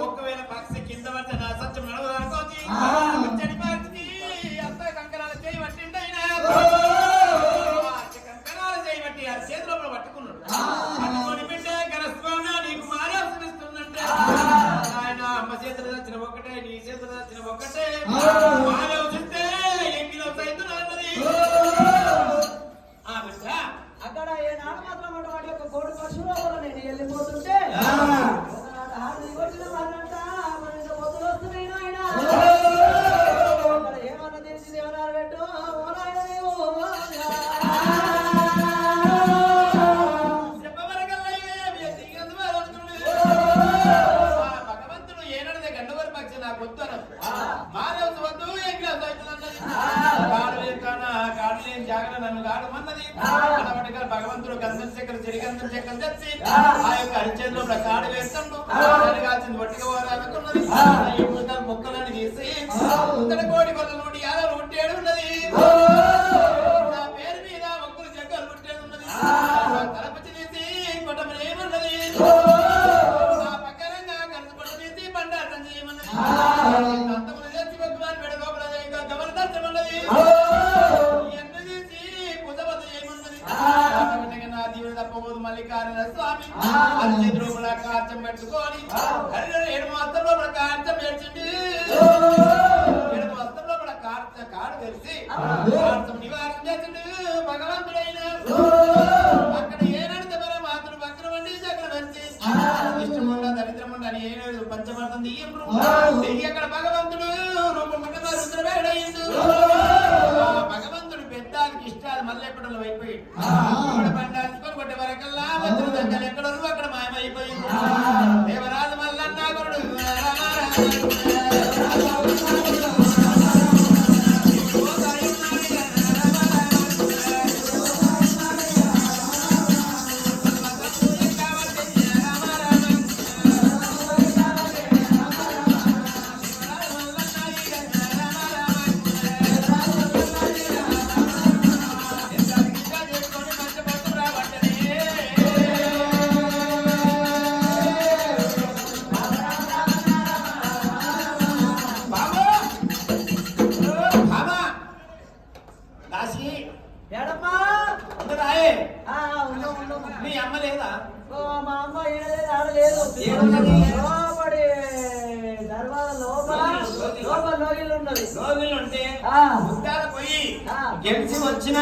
ఒకవేళ పక్షి కింద పడితే నా సత్యం నడవదనుకోవచ్చు చెడి పక్షి అంత కంకణాలు చేయబట్టిండైనా కంకణాలు చేయబట్టి ఆ చేతిలో పట్టుకున్నాడు పట్టుకొని పెట్టే గరస్వామి నీకు మారేస్తుందంటే ఆయన అమ్మ చేతులు వచ్చిన ఒక్కటే నీ చేతులు వచ్చిన ఒక్కటే మానవ చూస్తే ఎంగిలో సైతం అన్నది అక్కడ ఏ నాడు మాత్రం వాటి యొక్క కోడి పశువుల వల్ల నేను వెళ్ళిపోతుంటే వచ్చిన వాళ్ళంట మొదలు వస్తున్నాయి నాయన అక్కడ ఏమన్నా తెలిసి దేవనాలు పెట్టు ఓ నాయన నీవు భగవంతుడు ఏనాడే గండవరి పక్షి నాకు వద్దు మానవ వద్దు ఎంగిలో సైతం అన్నది కాడు జాగ్రత్త నన్ను కాడమన్నది భగవంతుడు గంధం చక్కెర చెరిగంధం చక్కెర తెచ్చి ఆ యొక్క అరిచేతిలో కాడు వేస్తాడు కాల్చింది ఒట్టిగా పోవాలనుకున్నది మొక్కలను తీసి ఉత్తర కోడి కొల్ల నూటి యాదలు ఉట్టేడు ఉన్నది నా పేరు మీద మొక్కలు చక్కెర ఉట్టేడు ఉన్నది తలపచ్చి తీసి కొట్టమని ఏమన్నది నా పక్కనంగా కలిసి కొట్ట తీసి బండారం చేయమన్నది అంతమంది తెచ్చి భగవాన్ పెడ లోపల గమనించమన్నది తప్పబోదు మల్లికార్జున స్వామి అర్జునుడు రూపంలో కార్యం పెట్టుకొని ఏడు మాత్రం లోపల కార్యం పెంచండి ఏడు మాత్రం లోపల కాడు తెలిసి కార్యం నివారణ చేసిండు భగవంతుడైన అక్కడ ఏనాడు మన మాతృ పక్కన వండి చక్ర పెంచి ఇష్టముండ దరిద్రముండ అని ఏడు పంచమర్థం దిగి అక్కడ భగవంతుడు రూపం రుద్రవేడయిండు భగవంతుడు పెద్దానికి ఇష్టాలు మల్లెపడలు అయిపోయి పండాల్చుకొని కొట్టే వరకల్లా భద్రుడు దగ్గర ఎక్కడ అక్కడ మాయమైపోయింది దేవరాజు మల్లన్న గురుడు మీ అమ్మ లేదా మా అమ్మ ఆడలేదు దర్వాజ లోపల లోపల లోగిళ్ళు ఉన్నది. లోగిళ్ళు ఉంటే ఆ. ముత్యాల పోయి ఆ. గెలిచి వచ్చిన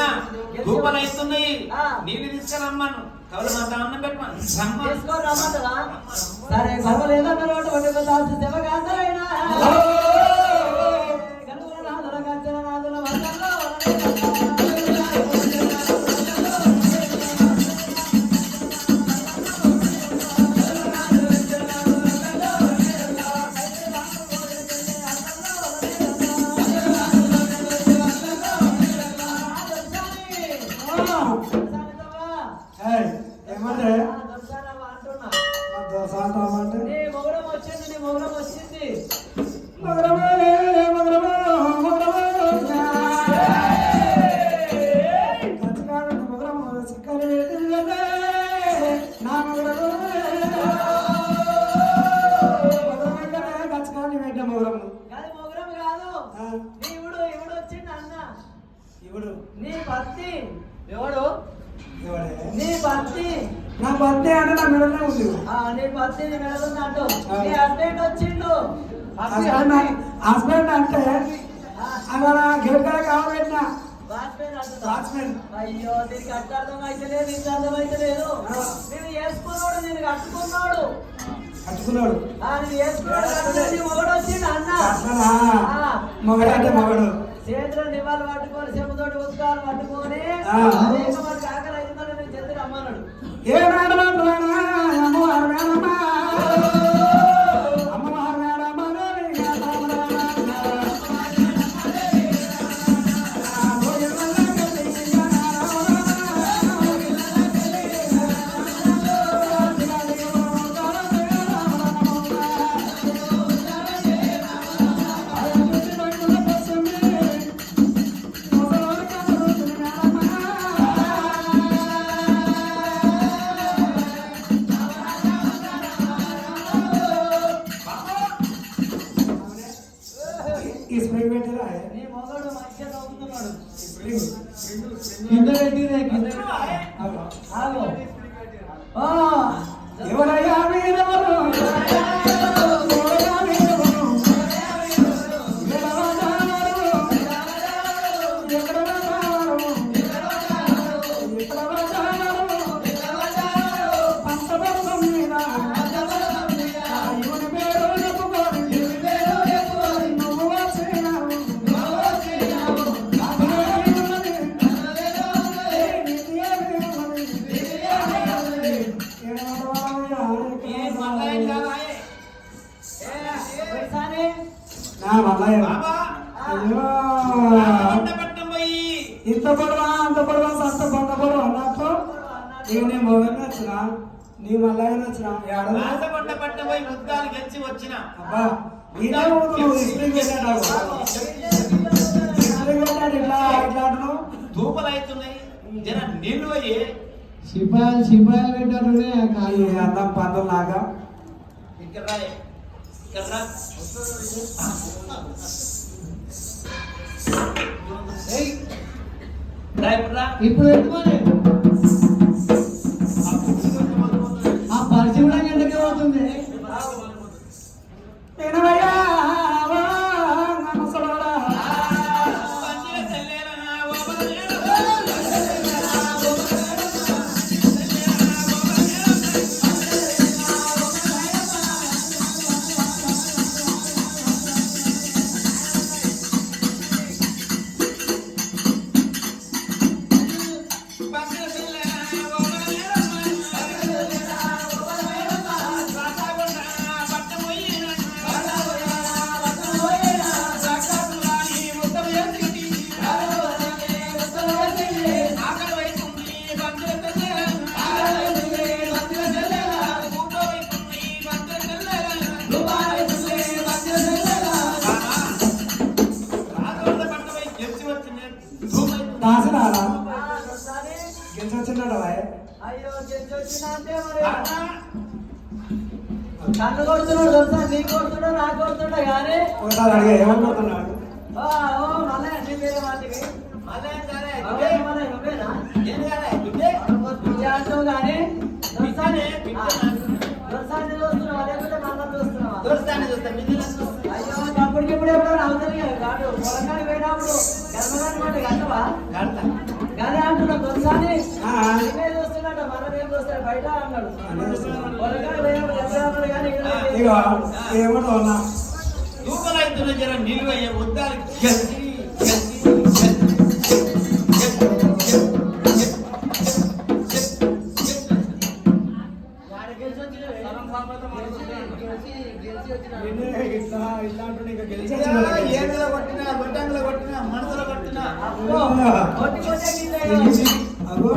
ధూపలు అవుతున్నాయి. ఆ. నీళ్ళు తీసుకురమ్మను. కవలు మంత అన్నం పెట్టమను. తీసుకొని రమ్మంటదా? సరే గొడవలు ఏదన్నారు ఒకటి దాసి శివకాంతరైనా గనునాథుల కంచనాథుల వర్గంలో ఏమంటే అంటున్నా అంటే నీ మొగడం వచ్చింది, నీ మొగడం వచ్చింది. కానీ మొగరం కాదు, నీవుడు ఇవుడు వచ్చింది అన్న. ఇవుడు నీ భక్తి ఎవడు? ఎవడే నీ భక్తి నా బర్త్డే అంటే నా మెడలో ఉంది నీ భక్తి నీ మెడలున్నట్టు నీ హస్బెండ్ వచ్చిండు. హస్బెండ్ అంటే అలా గెలకడ కావాలన్నా వాచ్మెన్ అంటున్నా. వాచ్మెన్ అయ్యో దీనికి అట్ట అర్థం అయితే లేదు, ఇంత అర్థం అయితే లేదు. నేను వేసుకున్నాడు, నేను కట్టుకున్నాడు. కట్టుకున్నాడు నేను వేసుకున్నాడు కట్టుకుని మొగడు వచ్చిండు అన్న. మొగడంటే మొగడు చేతులు నివాళులు పట్టుకొని చెప్పుతోటి ఉత్కాలు పట్టుకొని మరి కాకలు అయిందని నేను చెంది రమ్మన్నాడు. ఏ మేడమా అమ్మవారు మేడమా అమ్మవారు మేడమా ఈ స్ప్రింగ్ పెట్టిరా నీ మొగడు మంచిగా చదువుతున్నాడు. కింద పెట్టిరే కింద ఆగు. ఎవరయ్యా మీరెవరు బాబా పట్టం పోయి ఇంత పొడవా అంత పొడవా అంత పొంద పొడవ అన్నట్టు ఇక నేను మొగని వచ్చిన నీ మళ్ళీ వచ్చిన రాసకొండ పట్టం పోయి ముద్దాలు గెలిచి వచ్చిన. అబ్బా ఇదే నువ్వు స్ప్రింగ్ పెట్టాడు స్ప్రింగ్ పెట్టాడు ఇట్లా ఇట్లా అంటున్నావు ధూపలు అవుతున్నాయి. జర నీళ్లు పోయి సిపాయిలు పెట్టాడు అన్నం పందులు లాగా ఇక్కడ రా, ఇక్కడ రా. రా, ఇప్పుడు రా. ఇప్పుడు పెట్టుకోని ఆ పరిచయం కూడా ఎంతకే అవుతుంది పందిల తెల్లేనా, ఓ బలలేనా. అయ్యో వచ్చినా అంటే మరి కన్ను కొడుతున్నాడు తెలుసా, నీ కొడుతున్నా నా కొడుతున్నా కానీ ఏమనుకుంటున్నాడు మళ్ళీ అన్ని వేరే వాటికి నువ్వేనా అంటావు కానీ దొరసాన్ని చూస్తున్నావా లేకపోతే మళ్ళీ చూస్తున్నావా? అయ్యో అప్పటికిప్పుడు ఎప్పుడో పొలంకాడికి పోయినప్పుడు గర్భగాని మాట కట్టవా కడతా. గదే అంటున్నా దొరసాని ఆ. ఇవే చూస్తున్నట్ట మనం ఏం చూస్తారు బయట అన్నాడు పొలంకాడికి పోయినప్పుడు ఎప్పుడు అన్నాడు కానీ ఇగో ఏమో నా తూకలైతున్న జర నిలువయ్యే ఉద్దాలు గెలిచి గెలిచి ఇట్లాంటి ఇంకా గెలిచి ఏనుగులో కొట్టినా గొట్టంగులో కొట్టినా మనసులో కొట్టినా కొట్టి కొట్టే అగో